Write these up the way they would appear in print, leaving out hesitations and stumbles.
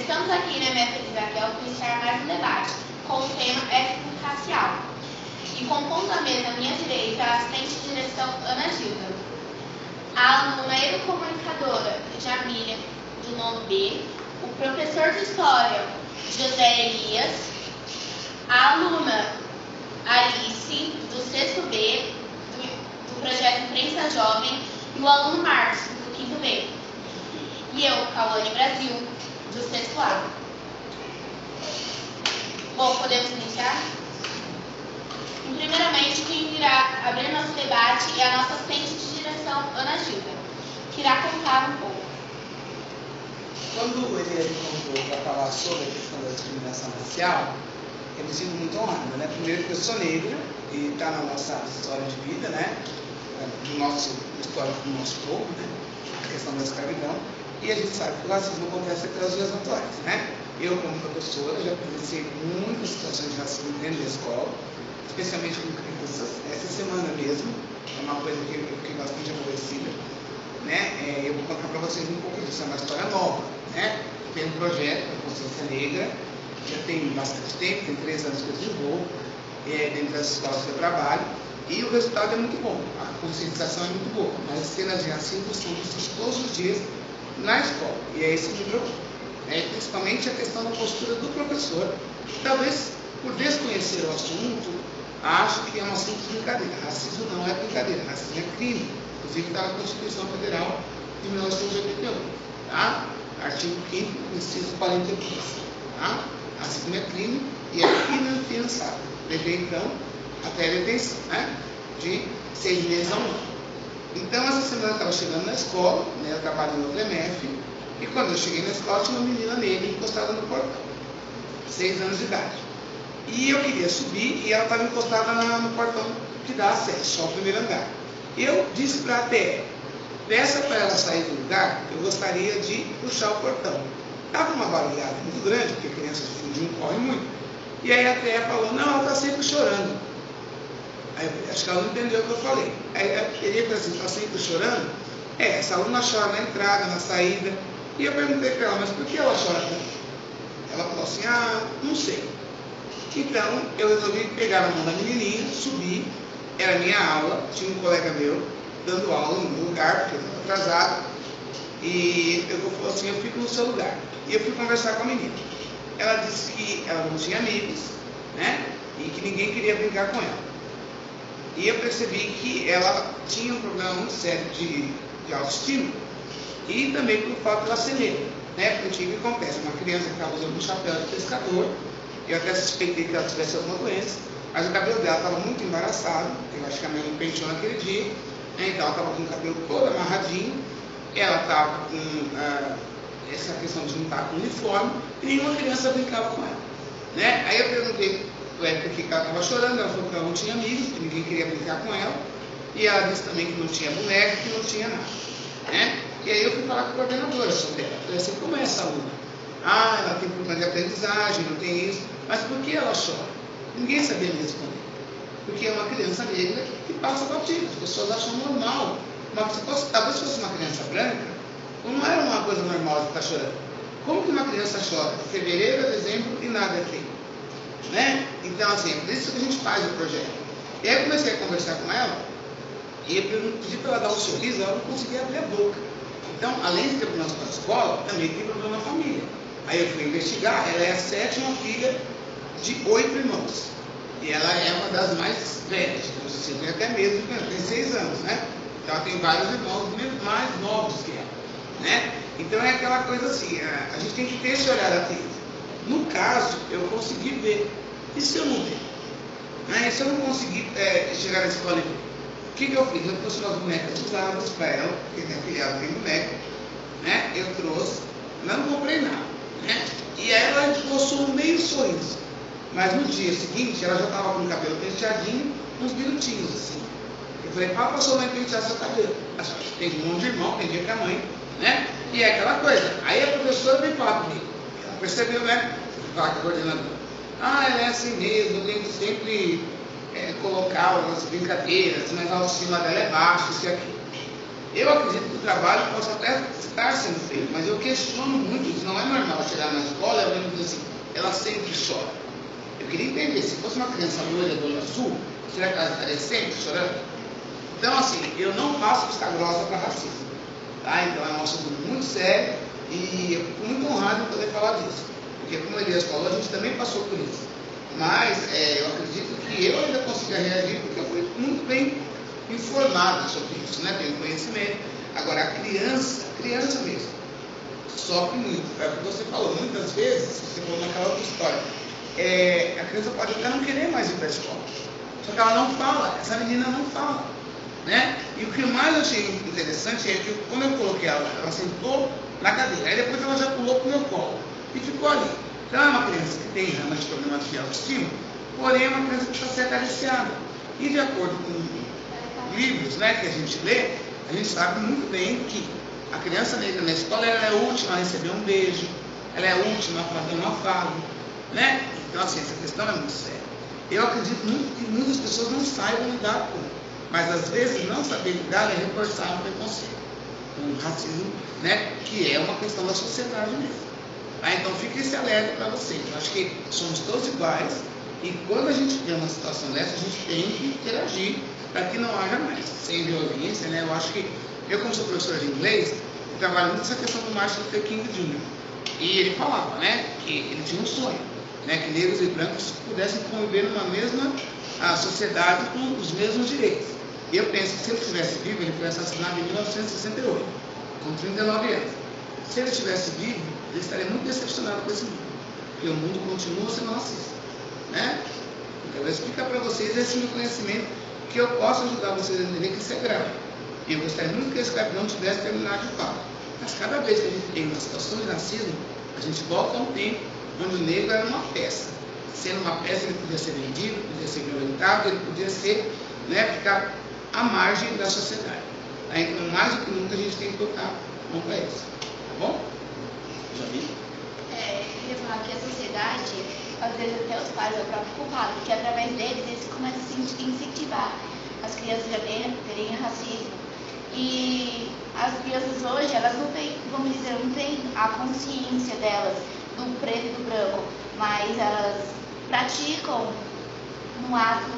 Estamos aqui na minha querida Raquel para iniciar mais um debate com o tema étnico-racial. E compondo a mesa à minha direita, a assistente de direção Ana Gilda, a aluna educomunicadora Jamília, do nono B, o professor de História José Elias, a aluna Alice, do sexto B, do projeto Imprensa Jovem, e o aluno Marcos, do quinto B. E eu, Cauane Brasil, do sexto A. Bom, podemos iniciar? Primeiramente, quem irá abrir nosso debate é a nossa assistente de direção, Ana Gilda, que irá contar um pouco. Quando o Elias me convidou para falar sobre a questão da discriminação racial, eu me sinto muito honrada, né? Primeiro que eu sou negra e está na nossa história de vida, né? Do nosso histórico do nosso povo, né? A questão da escravidão. E a gente sabe que o racismo acontece até os dias atuais, né? Eu, como professora, já presenciei muitas situações de racismo dentro da escola, especialmente com crianças. Essa semana mesmo, é uma coisa que eu fiquei bastante aborrecida, né? Eu vou contar para vocês um pouco disso, é uma história nova, né? Tem um projeto da Consciência Negra, já tem bastante tempo, tem 3 anos que eu desenvolvo, dentro das escolas que eu trabalho, e o resultado é muito bom, a conscientização é muito boa, mas as cenas de racismo são vistas todos os dias na escola, e é isso que me preocupa, né? Principalmente a questão da postura do professor, que talvez por desconhecer o assunto, acho que é um assunto de brincadeira. Racismo não é brincadeira, racismo é crime, inclusive está na Constituição Federal de 1988, tá? Artigo 5º, inciso 42, tá? Racismo é crime e é inafiançável. Prevê, então, até a detenção, né? De 6 meses a 1 ano. Então, essa semana eu estava chegando na escola, né? Eu trabalho no EMF, e quando eu cheguei na escola, tinha uma menina negra encostada no portão, 6 anos de idade. E eu queria subir e ela estava encostada no portão que dá acesso ao primeiro andar. Eu disse para a TE, peça para ela sair do lugar, eu gostaria de puxar o portão. Estava uma barulhada muito grande, porque crianças de fundinho correm muito. E aí a TE falou, não, ela está sempre chorando. Aí eu falei, acho que ela não entendeu o que eu falei. Aí ele falou assim, está sempre chorando? Essa aluna chora na entrada, na saída. E eu perguntei para ela, mas por que ela chora tanto? Ela falou assim, não sei. Então, eu resolvi pegar a mão da menininha, subir, era minha aula, tinha um colega meu dando aula no meu lugar, porque eu estava atrasado, e eu falei assim, eu fico no seu lugar. E eu fui conversar com a menina. Ela disse que ela não tinha amigos, né, e que ninguém queria brincar com ela. E eu percebi que ela tinha um problema muito sério de autoestima, e também pelo fato de ela ser negra, né, porque o que acontece? Uma criança que estava usando um chapéu de pescador, eu até suspeitei que ela tivesse alguma doença, mas o cabelo dela estava muito embaraçado, eu acho que a mãe não penteou naquele dia, né? Então ela estava com o cabelo todo amarradinho, ela estava com essa questão de não estar com uniforme, e nenhuma criança brincava com ela, né? Aí eu perguntei por que ela estava chorando, ela falou que ela não tinha amigos, que ninguém queria brincar com ela, e ela disse também que não tinha boneca, que não tinha nada, né? E aí eu fui falar com a coordenadora sobre ela, falei assim, como é essa aluna? Ela tem problema de aprendizagem, não tem isso. Mas por que ela chora? Ninguém sabia me responder. Porque é uma criança negra que passa batido. As pessoas acham normal. Talvez fosse uma criança branca, não era uma coisa normal de estar chorando. Como que uma criança chora? De fevereiro a dezembro e nada é feito, né? Então, assim, é por isso que a gente faz o projeto. E aí eu comecei a conversar com ela, e eu pedi para ela dar um sorriso, ela não conseguia abrir a boca. Então, além de ter problemas com a escola, também tem problema na família. Aí eu fui investigar, ela é a 7ª filha de 8 irmãos. E ela é uma das mais velhas, assim, tem até mesmo, tem 6 anos, né? Então ela tem vários irmãos mais novos que ela, né? Então é aquela coisa assim, a gente tem que ter esse olhar atento. No caso, eu consegui ver. E se eu não ver? Né? E se eu não conseguir chegar na escola e ver? O que eu fiz? Eu trouxe umas bonecas usadas para ela, porque minha filhada tem boneca, né? Eu trouxe, não comprei nada. Né? E aí ela esboçou meio sorriso. Mas no dia seguinte, ela já estava com o cabelo penteadinho, uns minutinhos assim. Eu falei, fala para sua mãe pentear seu cabelo. Tem um monte de irmão, tem dia que a mãe, né? E é aquela coisa. Aí a professora veio falar comigo. Ela percebeu, né? Falar com a coordenadora. Ela é assim mesmo, eu tenho que sempre colocar umas brincadeiras, mas a autoestima dela é baixa, isso e aquilo. Eu acredito que o trabalho possa até estar sendo feito, mas eu questiono muito, não é normal chegar na escola e alguém dizer assim, ela sempre chora. Eu queria entender, se fosse uma criança loira do olho azul, será que ela estaria sempre chorando? Então, assim, eu não faço vista grossa para racismo, tá? Então é um assunto muito sério e eu fico muito honrado em poder falar disso, porque como o Elias falou, a gente também passou por isso. Mas eu acredito que eu ainda consiga reagir porque eu fui muito bem informado sobre isso, né? Tenho conhecimento. Agora, a criança mesmo, sofre muito. É o que você falou, muitas vezes, se você for naquela outra história, a criança pode até não querer mais ir para a escola, só que ela não fala, essa menina não fala, né? E o que mais eu achei interessante é que quando eu coloquei ela sentou na cadeira, aí depois ela já pulou para o meu colo e ficou ali. Então é uma criança que tem realmente problema de autoestima, porém é uma criança que está sendo acariciada. E de acordo com livros, né, que a gente lê, a gente sabe muito bem que a criança negra na escola ela é a última a receber um beijo, ela é a última a fazer um afago, né? Então assim, essa questão é muito séria. Eu acredito muito que muitas pessoas não saibam lidar com, mas às vezes não saber lidar é reforçar um preconceito, um racismo, né, que é uma questão da sociedade mesmo. Então fica esse alerta para vocês. Eu acho que somos todos iguais e quando a gente vê uma situação dessa, a gente tem que interagir para que não haja mais, sem violência, né? Eu acho que, eu como sou professor de inglês, eu trabalho muito essa questão do Martin Luther King Jr. E ele falava, né, que ele tinha um sonho, né, que negros e brancos pudessem conviver numa mesma sociedade com os mesmos direitos. E eu penso que se ele estivesse vivo, ele foi assassinado em 1968, com 39 anos. Se ele estivesse vivo, ele estaria muito decepcionado com esse mundo, porque o mundo continua sendo racista, né? Então eu vou explicar para vocês esse meu conhecimento, que eu posso ajudar vocês a entender que isso é grave. E eu gostaria muito que a escravidão tivesse terminado de fato. Mas cada vez que a gente tem uma situação de racismo, a gente volta a um tempo onde o negro era uma peça. Sendo uma peça, ele podia ser vendido, podia ser violentado, ele podia ser, né, ficar à margem da sociedade. Então, mais do que nunca, a gente tem que tocar mão para isso. Tá bom? Já vi? Eu queria falar que a sociedade, às vezes até os pais é o próprio culpado, porque através deles eles começam a incentivar as crianças a terem racismo. E as crianças hoje, elas não têm, vamos dizer, não têm a consciência delas do preto e do branco, mas elas praticam um ato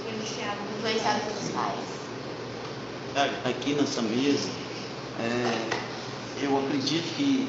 influenciado pelos pais. Aqui nessa mesa, eu acredito que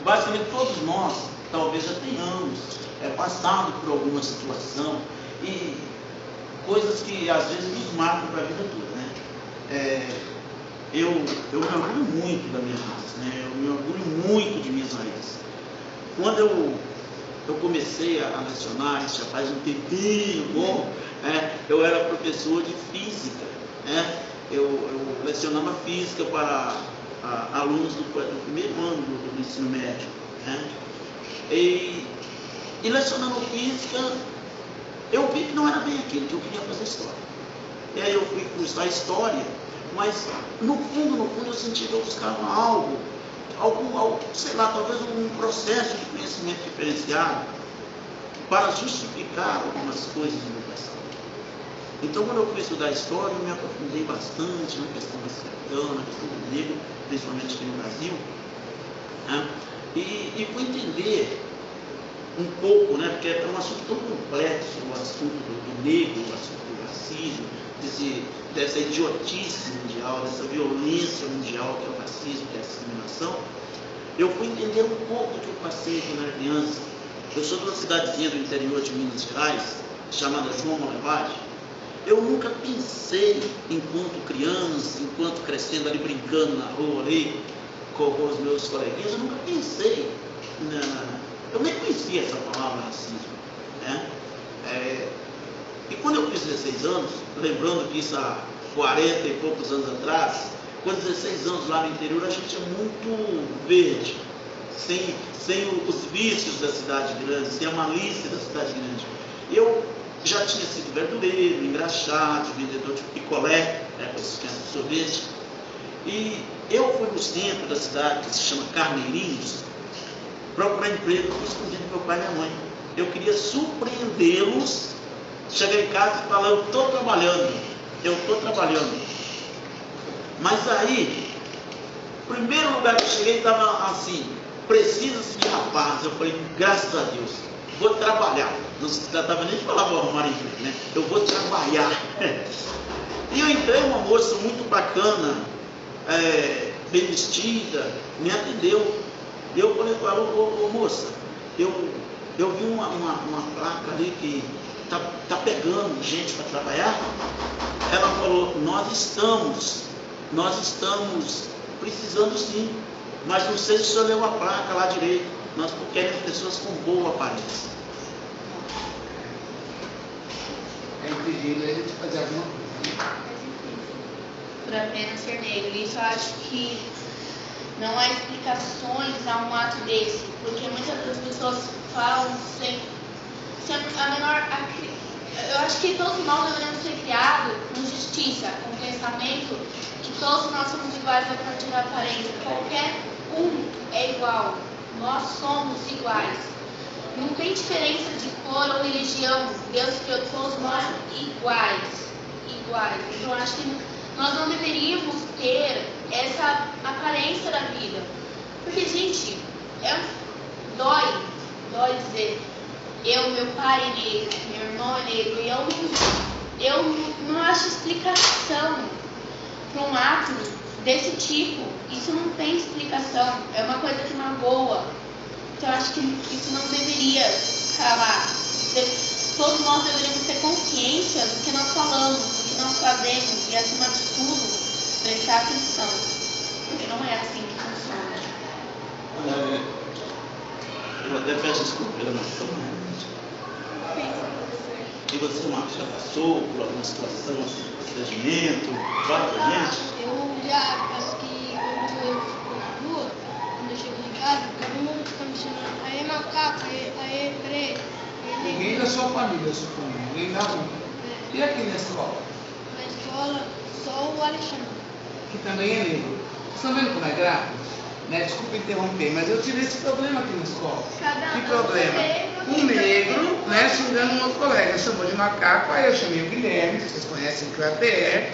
basicamente todos nós talvez já tenhamos passado por alguma situação e coisas que às vezes nos marcam para a vida toda, né? Eu me orgulho muito da minha raça, né? Eu me orgulho muito de minhas raízes. Quando eu comecei a lecionar, isso já faz um tempinho bom, eu era professor de física, né? Eu lecionava física para alunos do primeiro ano do ensino médio, né? E lecionando física, eu vi que não era bem aquilo, que eu queria fazer história. E aí eu fui cursar história, mas no fundo eu senti que eu buscava algo, sei lá, talvez um processo de conhecimento diferenciado para justificar algumas coisas no meu passado. Então, quando eu fui estudar história, eu me aprofundei bastante na questão da escravidão, na questão do negro, principalmente aqui no Brasil, né? E fui entender um pouco, né, porque é um assunto tão complexo, o assunto do negro, o assunto do racismo, dessa idiotice mundial, dessa violência mundial que é o racismo, que é a discriminação. Eu fui entender um pouco do que eu passei quando era criança. Eu sou de uma cidadezinha do interior de Minas Gerais, chamada João Molevade. Eu nunca pensei, enquanto criança, enquanto crescendo ali, brincando na rua ali, com os meus coleguinhas, eu nunca pensei, eu nem conhecia essa palavra racismo, né? E quando eu fiz 16 anos, lembrando que isso há 40 e poucos anos atrás, com 16 anos lá no interior, a gente é muito verde, sem os vícios da cidade grande, sem a malícia da cidade grande. Eu já tinha sido verdureiro, engraxate, vendedor de picolé, com esses crianças de sorvete. E eu fui no centro da cidade, que se chama Carneirinhos, procurar emprego escondido do meu pai e minha mãe. Eu queria surpreendê-los, chegar em casa e falar, eu estou trabalhando. eu estou trabalhando. Mas aí, o primeiro lugar que eu cheguei estava assim, precisa-se de rapaz. Eu falei, graças a Deus, vou trabalhar. Não estava nem de falar vou arrumar emprego, né? Eu vou trabalhar. E eu entrei, uma moça muito bacana, bem vestida, me atendeu. E eu falei com ela, ô moça, eu vi uma placa ali que tá pegando gente para trabalhar. Ela falou, nós estamos precisando sim, mas não sei se o senhor leu a placa lá direito. Nós queremos pessoas com boa aparência. É impedido ele de fazer alguma coisa. Por apenas ser negro. Isso eu acho que não há explicações a um ato desse, porque muitas das pessoas falam sem a menor. Eu acho que todos nós devemos ser criados com justiça, com pensamento que todos nós somos iguais a partir da aparência. Qualquer um é igual. Nós somos iguais. Não tem diferença de cor ou religião. Deus criou todos nós iguais. Então eu acho que nós não deveríamos ter essa aparência da vida. Porque, gente, dói dizer, meu pai é negro, meu irmão é negro, e eu não acho explicação para um ato desse tipo. Isso não tem explicação, é uma coisa que magoa. Então eu acho que isso não deveria calar. Todos nós deveríamos ter consciência do que nós falamos, do que nós fazemos e, acima de tudo, prestar atenção. Porque não é assim que funciona. Eu até peço desculpa pela noção. E você, Marcos, já passou por alguma situação assim, constrangimento? Fala pra gente. Eu já, acho que quando eu fui na rua, quando eu cheguei em casa, todo mundo fica me chamando, aí macaco, aí preto. Ninguém da sua família, suponho, ninguém da rua. E aqui na escola? Na escola, só o Alexandre. Que também é negro. Vocês estão vendo como é grave? Né? Desculpa interromper, mas eu tive esse problema aqui na escola. Que problema? Um negro, né, xingando um outro colega, chamou de macaco, aí eu chamei o Guilherme, que vocês conhecem que é o ATE,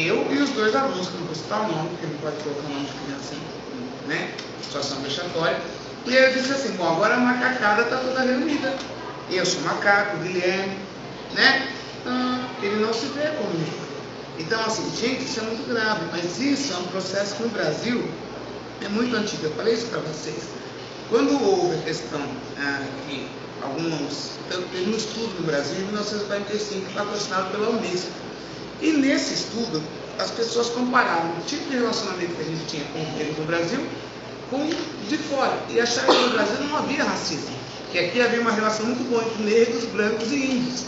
eu e os dois alunos, que não vou citar o nome, porque não pode colocar o nome de criança, né? Situação vexatória. E aí eu disse assim, bom, agora a macacada está toda reunida. Eu sou macaco, o Guilherme, né? Ele não se vê como negro. Então, assim, gente, isso é muito grave, mas isso é um processo que no Brasil é muito antigo. Eu falei isso para vocês. Quando houve a questão que teve um estudo no Brasil em 1945, patrocinado pela Unesco. E nesse estudo, as pessoas compararam o tipo de relacionamento que a gente tinha com o negro no Brasil com de fora. E acharam que no Brasil não havia racismo. Que aqui havia uma relação muito boa entre negros, brancos e índios.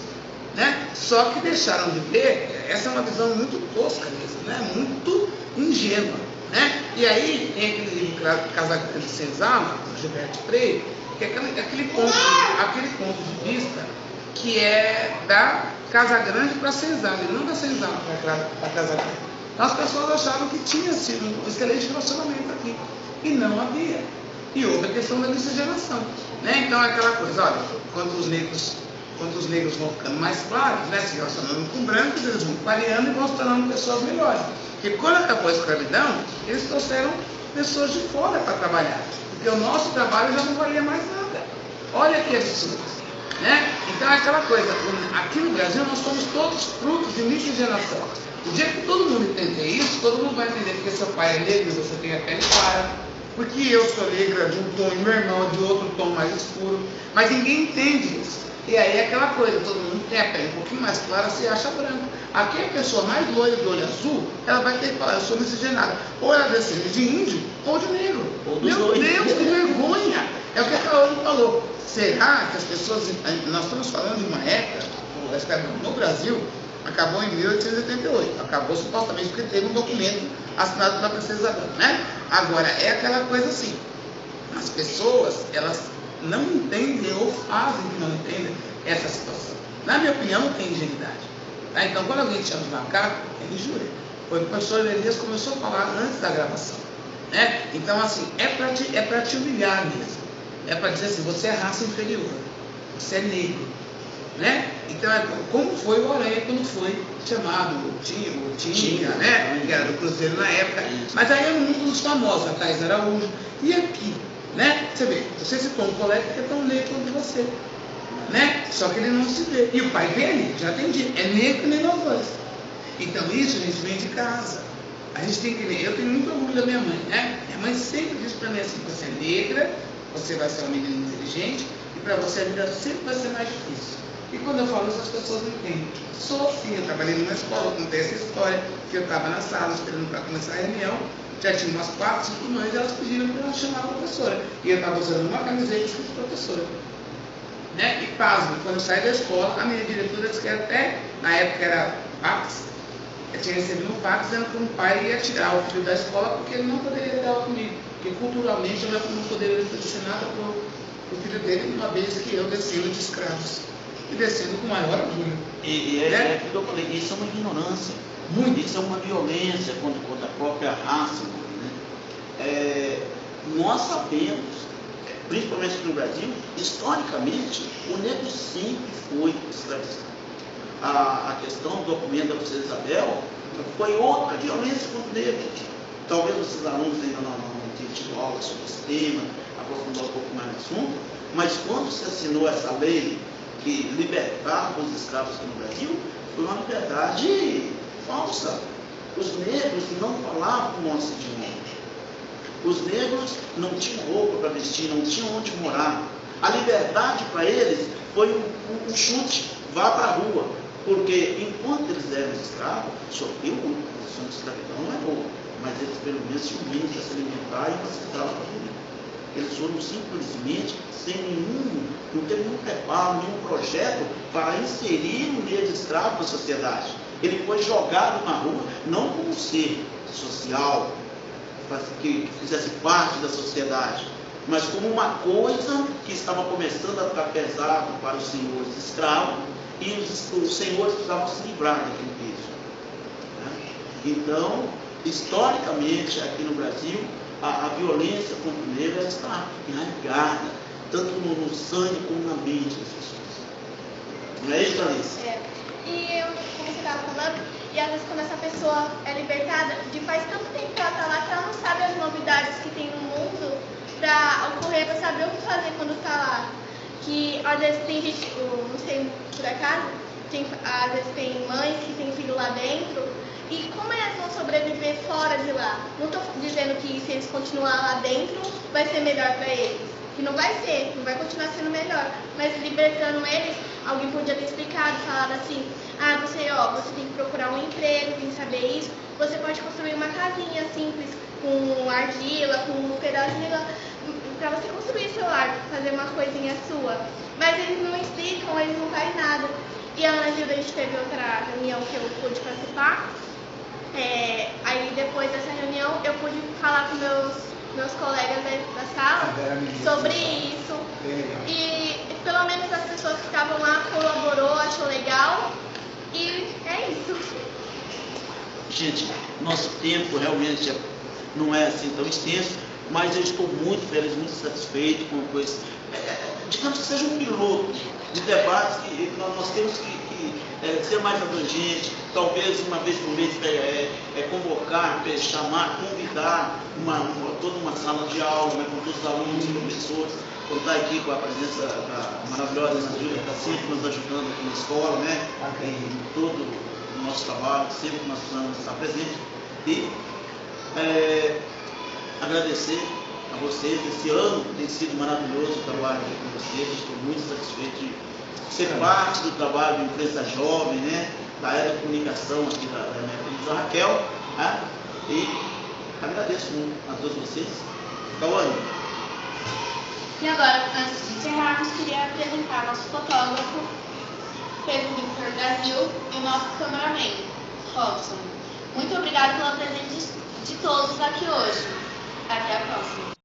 Né? Só que deixaram de ver, essa é uma visão muito tosca mesmo, né? Muito ingênua. Né? E aí tem aquele livro Casagrande de Senzala, do Gilberto Freire, que é aquele ponto de vista que é da Casa Grande para Senzala, e não da Senzala para Casa Grande. Então as pessoas achavam que tinha sido um excelente relacionamento aqui, e não havia. E houve a questão da miscigenação. Né? Então é aquela coisa, olha, quando os negros vão ficando mais claros, né, se relacionando com brancos, eles vão clareando e vão se tornando pessoas melhores. Porque quando acabou a escravidão, eles trouxeram pessoas de fora para trabalhar. Porque o nosso trabalho já não valia mais nada. Olha que absurdo. Né? Então é aquela coisa, aqui no Brasil nós somos todos frutos de miscigenação. O dia que todo mundo entender isso, todo mundo vai entender que seu pai é negro e você tem a pele clara. Porque eu sou negra de um tom e meu irmão é de outro tom mais escuro. Mas ninguém entende isso. E aí é aquela coisa, todo mundo tem a pele um pouquinho mais clara, se acha branco. Aqui a pessoa mais loira de olho azul, ela vai ter que falar, eu sou miscigenada. Ou ela descende de índio ou de negro. Meu Deus, que vergonha! É o que a Carol falou. Será que as pessoas... Nós estamos falando de uma época, a escravidão no Brasil acabou em 1888. Acabou supostamente porque teve um documento assinado pela princesa Isabel, né? Agora, é aquela coisa assim. As pessoas, elas não entendem ou fazem que não entendem essa situação. Na minha opinião, não tem ingenuidade. Tá? Então, quando alguém te chama de macaco, é injúria. Foi o que o professor Elias começou a falar antes da gravação. Né? Então, assim, é para te humilhar mesmo. É para dizer assim, você é raça inferior. Você é negro. né? Então, como foi o Aranha quando foi chamado, o Tinga, né? Que era do Cruzeiro na época. Mas aí é no mundo dos famosos, a Thais Araújo. E aqui, né? Você vê, você citou um colega que é tão negro quanto você, né? Só que ele não se vê. E o pai dele, já entendi, é negro que nem nós dois. Então isso a gente vem de casa. A gente tem que ver. Eu tenho muito orgulho da minha mãe, né? Minha mãe sempre disse pra mim assim: você é negra, você vai ser uma menina inteligente e pra você a vida sempre vai ser mais difícil. E quando eu falo isso, as pessoas não entendem. Sou sim, eu trabalhei numa escola, contei essa história, que eu estava na sala esperando para começar a reunião, já tinha umas 4, 5 mães, elas pediram para eu chamar a professora. E eu estava usando uma camiseta escrito professora. Né? E pasmo, quando eu saí da escola, a minha diretora disse que até, na época era fax, eu tinha recebido um fax dizendo que um pai ia tirar o filho da escola porque ele não poderia dar aula comigo. Porque culturalmente eu não poderia oferecer nada para o filho dele, uma vez que eu descendo de escravos. E descendo com maior orgulho. É aquilo que eu falei, isso é uma ignorância. Muito. Isso é uma violência contra a própria raça. Né? Nós sabemos, principalmente aqui no Brasil, historicamente, o negro sempre foi escravizado. A questão do documento da princesa Isabel foi outra violência contra o negro. Talvez esses alunos ainda não tenham tido aula sobre esse tema, aprofundar um pouco mais no assunto, mas quando se assinou essa lei que libertava os escravos aqui no Brasil, foi uma liberdade falsa. Os negros não falavam o nosso idioma. Os negros não tinham roupa para vestir, não tinham onde morar. A liberdade para eles foi um chute, vá para a rua. Porque enquanto eles eram escravos, sofriam muito, a condição de escravidão não é boa, mas eles pelo menos tinham menos para se alimentar e uma cidade para dormir. Eles foram simplesmente não teve nenhum preparo, nenhum projeto para inserir o negro escravo na sociedade. Ele foi jogado na rua, não como um ser social, que fizesse parte da sociedade, mas como uma coisa que estava começando a ficar pesado para os senhores escravos, e os senhores precisavam se livrar daquele peso. Né? Então, historicamente, aqui no Brasil, a violência contra o negro está enraizada, tanto no sangue como na mente das pessoas. Não é isso, Alice? E eu, como você estava falando, e às vezes quando essa pessoa é libertada, faz tanto tempo que ela está lá que ela não sabe as novidades que tem no mundo para ocorrer, para saber o que fazer quando está lá. Que às vezes tem gente, não sei por acaso, às vezes tem mães que tem filho lá dentro, e como elas vão sobreviver fora de lá? Não estou dizendo que se eles continuar lá dentro vai ser melhor para eles, que não vai ser, não vai continuar sendo melhor, mas libertando eles, alguém podia ter explicado, falado assim: você tem que procurar um emprego, tem que saber isso, você pode construir uma casinha simples com argila, com um pedaço de argila, para você construir seu lar, fazer uma coisinha sua. Mas eles não explicam, eles não fazem nada. E a Ana Gilda, a gente teve outra reunião que eu pude participar. Aí depois dessa reunião eu pude falar com meus colegas da sala sobre isso. E pelo menos as pessoas que estavam lá colaborou, achou legal. E é isso. Gente, nosso tempo realmente não é assim tão extenso, mas eu estou muito feliz, muito satisfeito com isso. Digamos que seja um piloto de debates que nós temos que ser mais abrangente, talvez uma vez por mês convocar, chamar, convidar toda uma sala de aula, né, com todos os alunos e professores, contar aqui com a presença da maravilhosa Ana Júlia, que está sempre nos ajudando aqui na escola, né, em todo o nosso trabalho, sempre nós precisamos estar presentes. E agradecer a vocês. Esse ano tem sido maravilhoso o trabalho aqui com vocês. Estou muito satisfeito de ser parte do trabalho da empresa jovem, né, da área da comunicação aqui da minha empresa Raquel, né, e agradeço muito a todos vocês. Cauane. E agora, antes de encerrarmos, queria apresentar nosso fotógrafo, Pedro Victor Brasil, e o nosso cameraman, Robson. Muito obrigada pela presença de todos aqui hoje. Até a próxima.